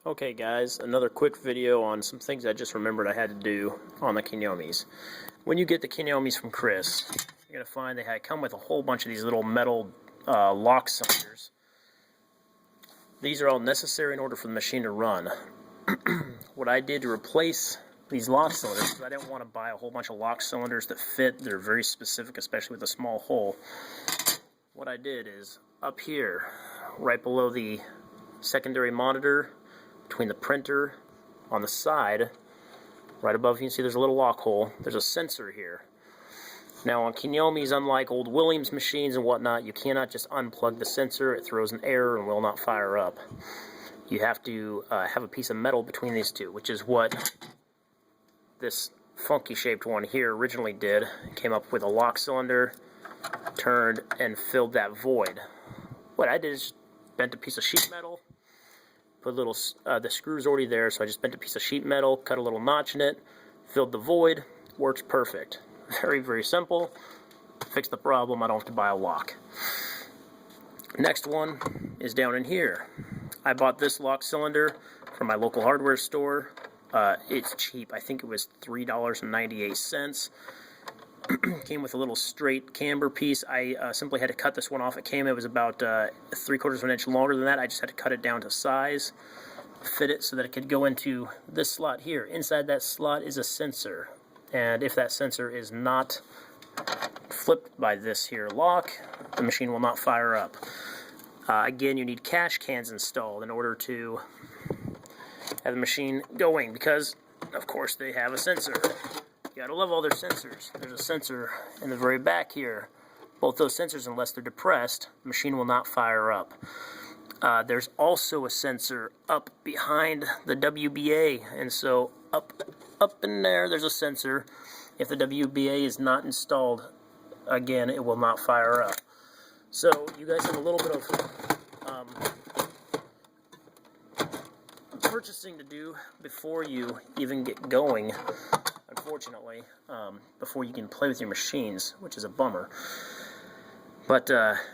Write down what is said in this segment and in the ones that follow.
Okay guys, another quick video on some things I just remembered I had to do on the Konamis. When you get the Konamis from Chris, you're going to find they come with a whole bunch of these little metal lock cylinders. These are all necessary in order for the machine to run. What I did to replace these lock cylinders, because I didn't want to buy a whole bunch of lock cylinders that fit, they're very specific, especially with a small hole. What I did is, up here, right below the secondary monitor, between the printer, on the side, right above, you can see there's a little lock hole. There's a sensor here. Now on Konamis, unlike old Williams machines and whatnot, you cannot just unplug the sensor. It throws an error and will not fire up. You have to have a piece of metal between these two, which is what this funky shaped one here originally did. It came up with a lock cylinder, turned and filled that void. What I did is bent a piece of sheet metal, put a little, the screw's already there, so I just bent a piece of sheet metal, cut a little notch in it, filled the void, works perfect. Very, very simple. Fix the problem, I don't have to buy a lock. Next one is down in here. I bought this lock cylinder from my local hardware store. It's cheap, I think it was $3.98. Came with a little straight camber piece. I simply had to cut this one off. It was about 3/4 of an inch longer than that. I just had to cut it down to size, fit it so that it could go into this slot here. Inside that slot is a sensor, and if that sensor is not flipped by this here lock, the machine will not fire up. Again, you need cash cans installed in order to have the machine going, because of course they have a sensor. You gotta love all their sensors. There's a sensor in the very back here. Both those sensors, unless they're depressed, the machine will not fire up. There's also a sensor up behind the WBA, and so up in there's a sensor. If the WBA is not installed, again, it will not fire up. So you guys have a little bit of purchasing to do before you even get going. Unfortunately, before you can play with your machines, which is a bummer. But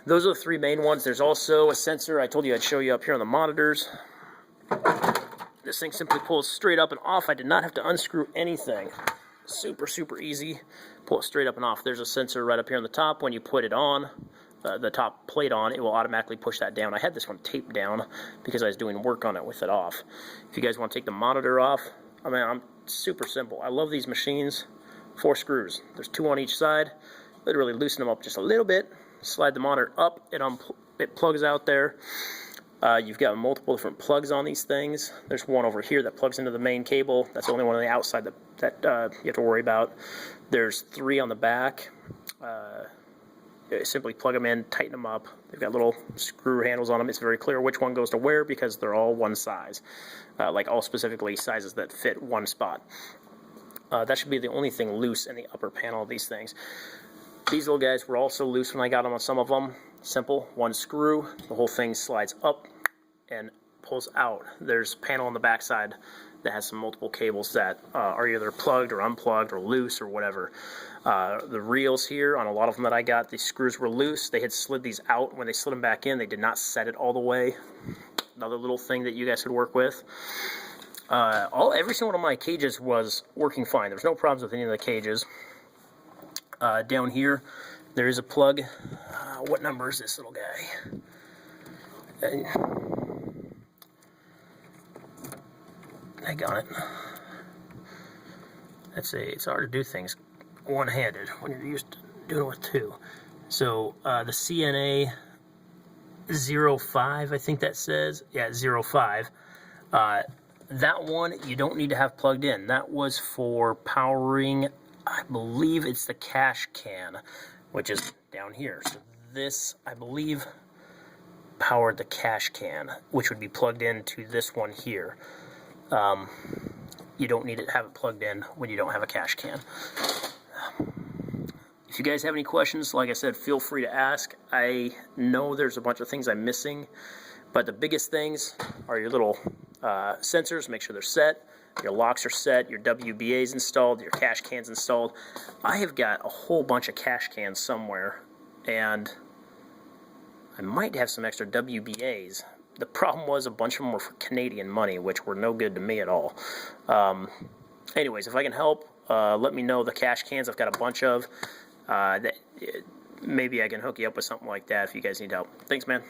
those are the three main ones. There's also a sensor. I told you I'd show you up here on the monitors. This thing simply pulls straight up and off. I did not have to unscrew anything. Super, super easy. Pull it straight up and off. There's a sensor right up here on the top. When you put it on, the top plate on, it will automatically push that down. I had this one taped down because I was doing work on it with it off. If you guys want to take the monitor off, I'm super simple. I love these machines. 4 screws. There's 2 on each side. Literally loosen them up just a little bit. Slide the monitor up. It plugs out there. You've got multiple different plugs on these things. There's one over here that plugs into the main cable. That's the only one on the outside that you have to worry about. There's 3 on the back. Simply plug them in, tighten them up. They've got little screw handles on them. It's very clear which one goes to where because they're all one size. Like all specifically sizes that fit one spot. That should be the only thing loose in the upper panel of these things. These little guys were also loose when I got them on some of them. Simple, one screw, the whole thing slides up and pulls out. There's a panel on the back side that has some multiple cables that are either plugged or unplugged or loose or whatever. The reels here, on a lot of them that I got, these screws were loose. They had slid these out. When they slid them back in, they did not set it all the way. Another little thing that you guys could work with. Every single one of my cages was working fine. There's no problems with any of the cages. Down here, there is a plug. What number is this little guy? I got it. It's hard to do things one-handed when you're used to doing it with 2. So the CNA 05, I think that says. Yeah, 05. That one you don't need to have plugged in. That was for powering, I believe it's the cash can, which is down here. So this, I believe, powered the cash can, which would be plugged into this one here. You don't need to have it plugged in when you don't have a cash can. If you guys have any questions, like I said, feel free to ask. I know there's a bunch of things I'm missing, but the biggest things are your little sensors. Make sure they're set. Your locks are set. Your WBA's installed. Your cash can's installed. I have got a whole bunch of cash cans somewhere, and I might have some extra WBAs, The problem was a bunch of them were for Canadian money, which were no good to me at all. Anyways, if I can help, let me know. The cash cans I've got a bunch of. Maybe I can hook you up with something like that if you guys need help. Thanks, man.